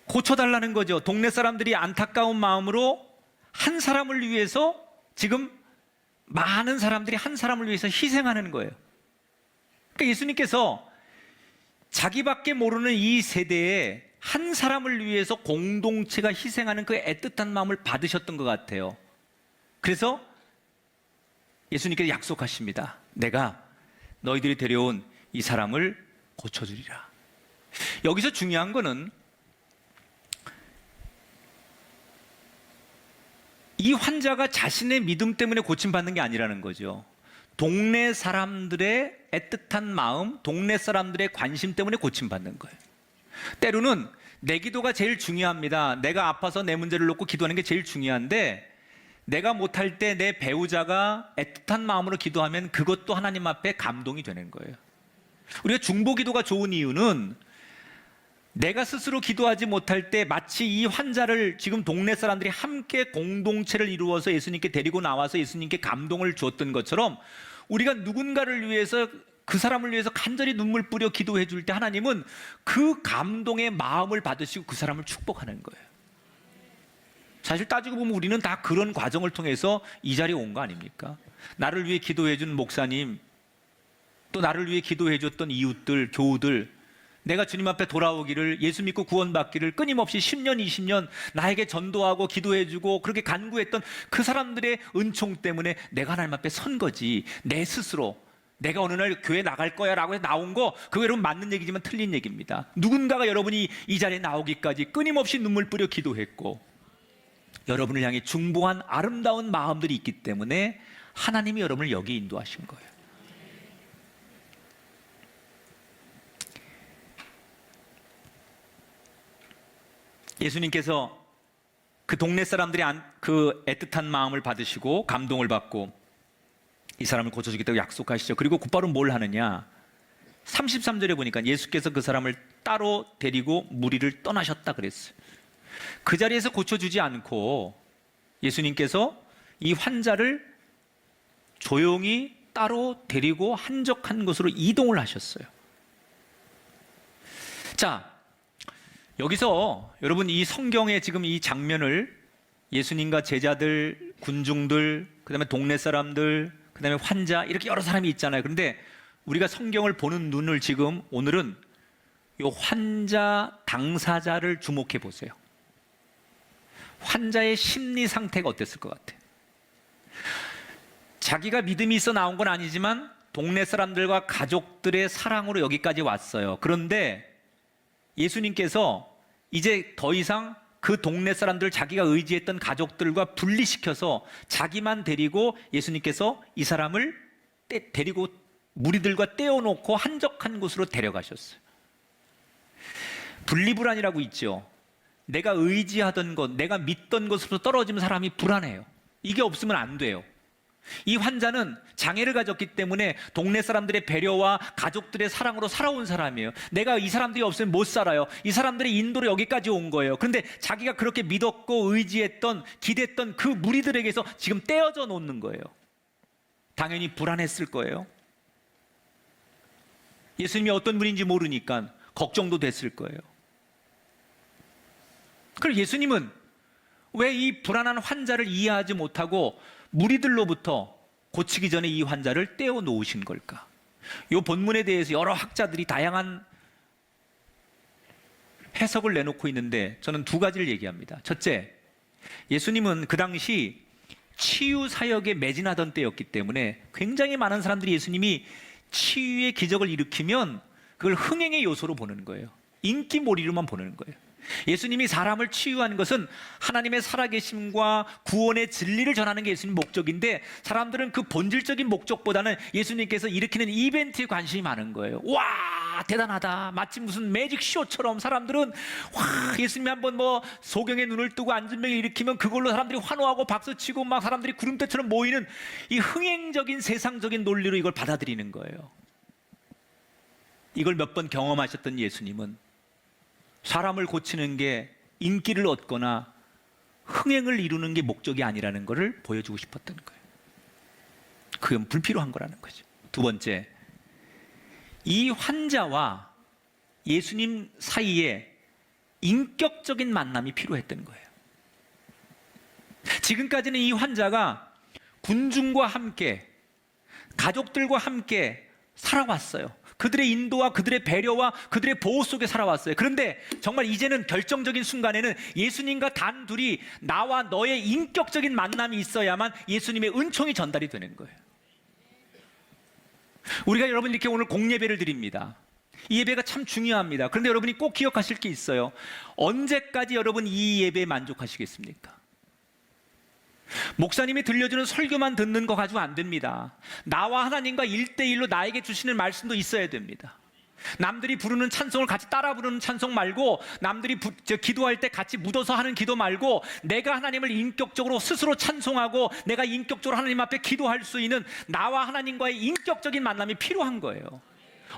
고쳐달라는 거죠. 동네 사람들이 안타까운 마음으로 한 사람을 위해서 지금 많은 사람들이 한 사람을 위해서 희생하는 거예요. 그러니까 예수님께서 자기밖에 모르는 이 세대에 한 사람을 위해서 공동체가 희생하는 그 애틋한 마음을 받으셨던 것 같아요. 그래서 예수님께서 약속하십니다. 내가 너희들이 데려온 이 사람을 고쳐주리라. 여기서 중요한 거는 이 환자가 자신의 믿음 때문에 고침받는 게 아니라는 거죠. 동네 사람들의 애틋한 마음, 동네 사람들의 관심 때문에 고침받는 거예요. 때로는 내 기도가 제일 중요합니다. 내가 아파서 내 문제를 놓고 기도하는 게 제일 중요한데, 내가 못할 때 내 배우자가 애틋한 마음으로 기도하면 그것도 하나님 앞에 감동이 되는 거예요. 우리가 중보 기도가 좋은 이유는 내가 스스로 기도하지 못할 때 마치 이 환자를 지금 동네 사람들이 함께 공동체를 이루어서 예수님께 데리고 나와서 예수님께 감동을 주었던 것처럼, 우리가 누군가를 위해서, 그 사람을 위해서 간절히 눈물 뿌려 기도해 줄 때 하나님은 그 감동의 마음을 받으시고 그 사람을 축복하는 거예요. 사실 따지고 보면 우리는 다 그런 과정을 통해서 이 자리에 온 거 아닙니까? 나를 위해 기도해 준 목사님, 또 나를 위해 기도해 줬던 이웃들, 교우들, 내가 주님 앞에 돌아오기를, 예수 믿고 구원받기를 끊임없이 10년, 20년 나에게 전도하고 기도해주고 그렇게 간구했던 그 사람들의 은총 때문에 내가 하나님 앞에 선 거지, 내 스스로 내가 어느 날 교회 나갈 거야 라고 해서 나온 거, 그거 여러분 맞는 얘기지만 틀린 얘기입니다. 누군가가 여러분이 이 자리에 나오기까지 끊임없이 눈물 뿌려 기도했고 여러분을 향해 중보한 아름다운 마음들이 있기 때문에 하나님이 여러분을 여기 인도하신 거예요. 예수님께서 그 동네 사람들이 그 애틋한 마음을 받으시고 감동을 받고 이 사람을 고쳐주겠다고 약속하시죠. 그리고 곧바로 뭘 하느냐, 33절에 보니까 예수께서 그 사람을 따로 데리고 무리를 떠나셨다 그랬어요. 그 자리에서 고쳐주지 않고 예수님께서 이 환자를 조용히 따로 데리고 한적한 곳으로 이동을 하셨어요. 자, 여기서 여러분 이 성경의 지금 이 장면을 예수님과 제자들, 군중들, 그 다음에 동네 사람들, 그 다음에 환자, 이렇게 여러 사람이 있잖아요. 그런데 우리가 성경을 보는 눈을 지금 오늘은 이 환자 당사자를 주목해 보세요. 환자의 심리 상태가 어땠을 것 같아요? 자기가 믿음이 있어 나온 건 아니지만 동네 사람들과 가족들의 사랑으로 여기까지 왔어요. 그런데 예수님께서 이제 더 이상 그 동네 사람들, 자기가 의지했던 가족들과 분리시켜서 자기만 데리고 예수님께서 이 사람을 데리고 무리들과 떼어놓고 한적한 곳으로 데려가셨어요. 분리불안이라고 있죠. 내가 의지하던 것, 내가 믿던 것으로 떨어지면 사람이 불안해요. 이게 없으면 안 돼요. 이 환자는 장애를 가졌기 때문에 동네 사람들의 배려와 가족들의 사랑으로 살아온 사람이에요. 내가 이 사람들이 없으면 못 살아요. 이 사람들의 인도로 여기까지 온 거예요. 그런데 자기가 그렇게 믿었고 의지했던, 기댔던 그 무리들에게서 지금 떼어져 놓는 거예요. 당연히 불안했을 거예요. 예수님이 어떤 분인지 모르니까 걱정도 됐을 거예요. 그럼 예수님은 왜 이 불안한 환자를 이해하지 못하고 무리들로부터 고치기 전에 이 환자를 떼어 놓으신 걸까? 이 본문에 대해서 여러 학자들이 다양한 해석을 내놓고 있는데 저는 두 가지를 얘기합니다. 첫째, 예수님은 그 당시 치유 사역에 매진하던 때였기 때문에 굉장히 많은 사람들이 예수님이 치유의 기적을 일으키면 그걸 흥행의 요소로 보는 거예요. 인기몰이로만 보는 거예요. 예수님이 사람을 치유하는 것은 하나님의 살아계심과 구원의 진리를 전하는 게 예수님 목적인데, 사람들은 그 본질적인 목적보다는 예수님께서 일으키는 이벤트에 관심이 많은 거예요. 와, 대단하다, 마치 무슨 매직쇼처럼 사람들은 와, 예수님이 한번 뭐 소경의 눈을 뜨고 안진병을 일으키면 그걸로 사람들이 환호하고 박수치고 막 사람들이 구름대처럼 모이는 이 흥행적인 세상적인 논리로 이걸 받아들이는 거예요. 이걸 몇 번 경험하셨던 예수님은 사람을 고치는 게 인기를 얻거나 흥행을 이루는 게 목적이 아니라는 것을 보여주고 싶었던 거예요. 그건 불필요한 거라는 거죠. 두 번째, 이 환자와 예수님 사이에 인격적인 만남이 필요했던 거예요. 지금까지는 이 환자가 군중과 함께, 가족들과 함께 살아왔어요. 그들의 인도와 그들의 배려와 그들의 보호 속에 살아왔어요. 그런데 정말 이제는 결정적인 순간에는 예수님과 단둘이 나와 너의 인격적인 만남이 있어야만 예수님의 은총이 전달이 되는 거예요. 우리가 여러분 이렇게 오늘 공예배를 드립니다. 이 예배가 참 중요합니다. 그런데 여러분이 꼭 기억하실 게 있어요. 언제까지 여러분 이 예배에 만족하시겠습니까? 목사님이 들려주는 설교만 듣는 거 가지고 안 됩니다. 나와 하나님과 1대1로 나에게 주시는 말씀도 있어야 됩니다. 남들이 부르는 찬송을 같이 따라 부르는 찬송 말고, 남들이 기도할 때 같이 묻어서 하는 기도 말고, 내가 하나님을 인격적으로 스스로 찬송하고 내가 인격적으로 하나님 앞에 기도할 수 있는 나와 하나님과의 인격적인 만남이 필요한 거예요.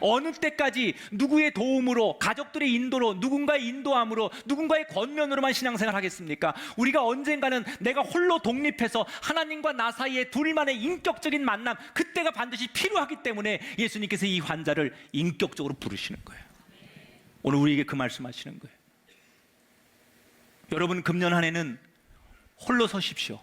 어느 때까지 누구의 도움으로, 가족들의 인도로, 누군가의 인도함으로, 누군가의 권면으로만 신앙생활 하겠습니까? 우리가 언젠가는 내가 홀로 독립해서 하나님과 나 사이에 둘만의 인격적인 만남, 그때가 반드시 필요하기 때문에 예수님께서 이 환자를 인격적으로 부르시는 거예요. 오늘 우리에게 그 말씀하시는 거예요. 여러분, 금년 한 해는 홀로 서십시오.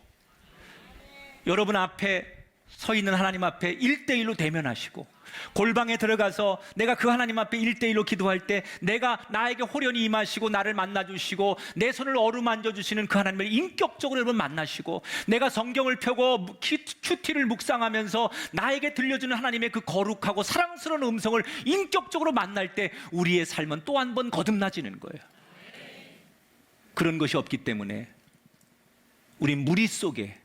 여러분 앞에 서 있는 하나님 앞에 1대1로 대면하시고, 골방에 들어가서 내가 그 하나님 앞에 1대1로 기도할 때 내가 나에게 호련히 임하시고 나를 만나주시고 내 손을 어루만져 주시는 그 하나님을 인격적으로 여러분 만나시고, 내가 성경을 펴고 큐티를 묵상하면서 나에게 들려주는 하나님의 그 거룩하고 사랑스러운 음성을 인격적으로 만날 때 우리의 삶은 또 한 번 거듭나지는 거예요. 그런 것이 없기 때문에 우리 무리 속에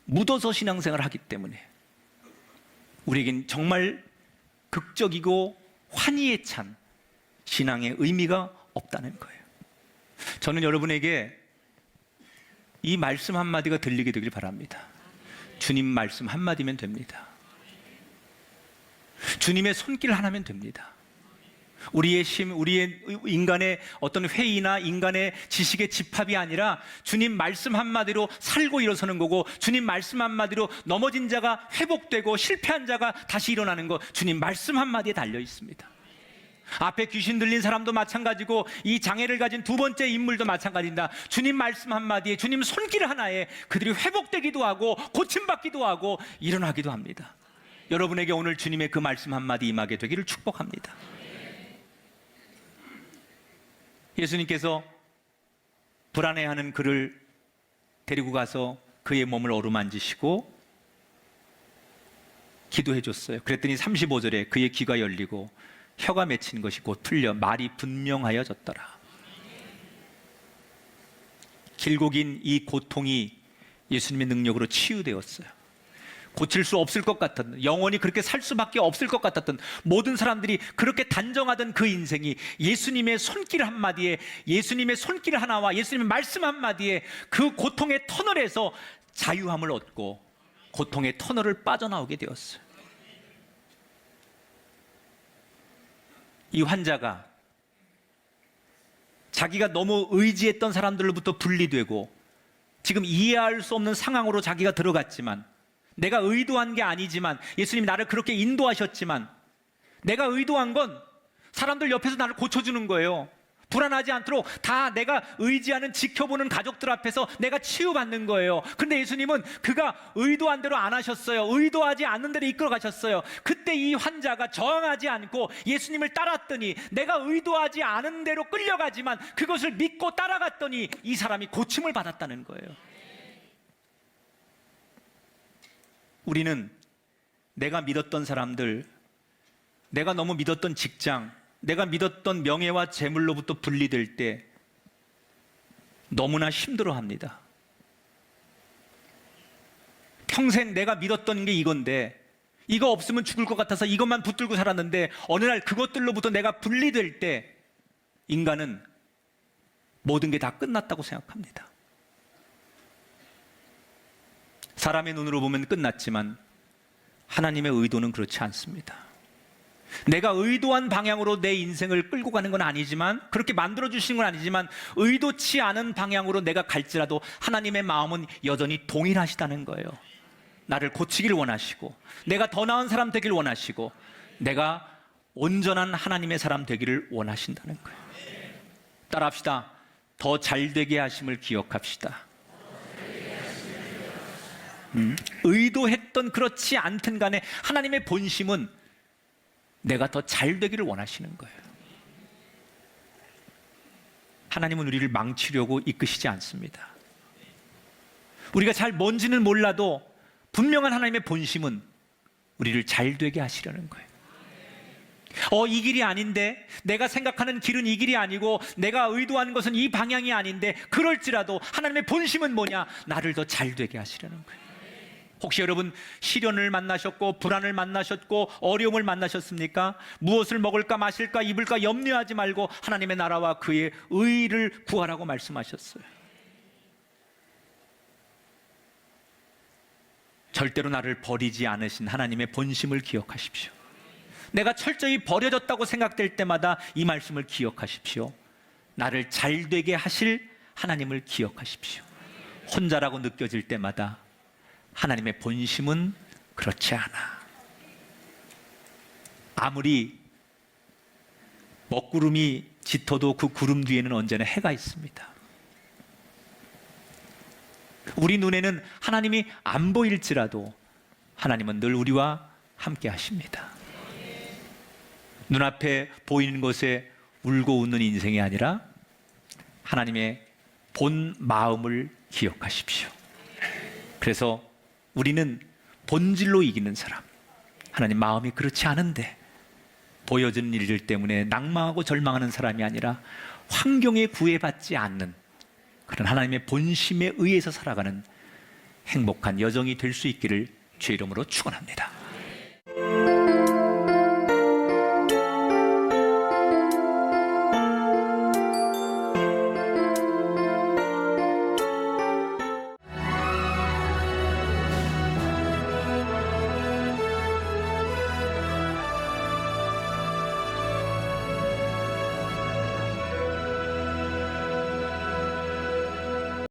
묻어서 신앙생활을 하기 때문에 우리에겐 정말 극적이고 환희에 찬 신앙의 의미가 없다는 거예요. 저는 여러분에게 이 말씀 한마디가 들리게 되길 바랍니다. 주님 말씀 한마디면 됩니다. 주님의 손길 하나면 됩니다. 우리의 우리의 인간의 어떤 회의나 인간의 지식의 집합이 아니라 주님 말씀 한마디로 살고 일어서는 거고, 주님 말씀 한마디로 넘어진 자가 회복되고 실패한 자가 다시 일어나는 거, 주님 말씀 한마디에 달려 있습니다. 앞에 귀신 들린 사람도 마찬가지고 이 장애를 가진 두 번째 인물도 마찬가지입니다. 주님 말씀 한마디에, 주님 손길 하나에 그들이 회복되기도 하고 고침받기도 하고 일어나기도 합니다. 여러분에게 오늘 주님의 그 말씀 한마디 임하게 되기를 축복합니다. 예수님께서 불안해하는 그를 데리고 가서 그의 몸을 어루만지시고 기도해 줬어요. 그랬더니 35절에 그의 귀가 열리고 혀가 맺힌 것이 곧 풀려 말이 분명하여졌더라. 길고 긴 이 고통이 예수님의 능력으로 치유되었어요. 고칠 수 없을 것 같았던, 영원히 그렇게 살 수밖에 없을 것 같았던, 모든 사람들이 그렇게 단정하던 그 인생이 예수님의 손길 한마디에, 예수님의 손길 하나와 예수님의 말씀 한마디에 그 고통의 터널에서 자유함을 얻고 고통의 터널을 빠져나오게 되었어요. 이 환자가 자기가 너무 의지했던 사람들로부터 분리되고 지금 이해할 수 없는 상황으로 자기가 들어갔지만, 내가 의도한 게 아니지만 예수님이 나를 그렇게 인도하셨지만, 내가 의도한 건 사람들 옆에서 나를 고쳐주는 거예요. 불안하지 않도록 다 내가 의지하는, 지켜보는 가족들 앞에서 내가 치유받는 거예요. 근데 예수님은 그가 의도한 대로 안 하셨어요. 의도하지 않는 대로 이끌어 가셨어요. 그때 이 환자가 저항하지 않고 예수님을 따랐더니, 내가 의도하지 않은 대로 끌려가지만 그것을 믿고 따라갔더니 이 사람이 고침을 받았다는 거예요. 우리는 내가 믿었던 사람들, 내가 너무 믿었던 직장, 내가 믿었던 명예와 재물로부터 분리될 때 너무나 힘들어합니다. 평생 내가 믿었던 게 이건데, 이거 없으면 죽을 것 같아서 이것만 붙들고 살았는데 어느 날 그것들로부터 내가 분리될 때 인간은 모든 게 다 끝났다고 생각합니다. 사람의 눈으로 보면 끝났지만 하나님의 의도는 그렇지 않습니다. 내가 의도한 방향으로 내 인생을 끌고 가는 건 아니지만, 그렇게 만들어주신 건 아니지만, 의도치 않은 방향으로 내가 갈지라도 하나님의 마음은 여전히 동일하시다는 거예요. 나를 고치길 원하시고, 내가 더 나은 사람 되길 원하시고, 내가 온전한 하나님의 사람 되기를 원하신다는 거예요. 따라합시다. 더 잘되게 하심을 기억합시다. 의도했던 그렇지 않든 간에 하나님의 본심은 내가 더 잘 되기를 원하시는 거예요. 하나님은 우리를 망치려고 이끄시지 않습니다. 우리가 잘 뭔지는 몰라도 분명한 하나님의 본심은 우리를 잘 되게 하시려는 거예요. 이 길이 아닌데, 내가 생각하는 길은 이 길이 아니고, 내가 의도하는 것은 이 방향이 아닌데, 그럴지라도 하나님의 본심은 뭐냐? 나를 더 잘 되게 하시려는 거예요. 혹시 여러분 시련을 만나셨고 불안을 만나셨고 어려움을 만나셨습니까? 무엇을 먹을까 마실까 입을까 염려하지 말고 하나님의 나라와 그의 의를 구하라고 말씀하셨어요. 절대로 나를 버리지 않으신 하나님의 본심을 기억하십시오. 내가 철저히 버려졌다고 생각될 때마다 이 말씀을 기억하십시오. 나를 잘 되게 하실 하나님을 기억하십시오. 혼자라고 느껴질 때마다 하나님의 본심은 그렇지 않아. 아무리 먹구름이 짙어도 그 구름 뒤에는 언제나 해가 있습니다. 우리 눈에는 하나님이 안 보일지라도 하나님은 늘 우리와 함께 하십니다. 눈앞에 보이는 것에 울고 웃는 인생이 아니라 하나님의 본 마음을 기억하십시오. 그래서 우리는 본질로 이기는 사람, 하나님 마음이 그렇지 않은데 보여지는 일들 때문에 낙망하고 절망하는 사람이 아니라 환경에 구애받지 않는 그런 하나님의 본심에 의해서 살아가는 행복한 여정이 될 수 있기를 주의 이름으로 축원합니다.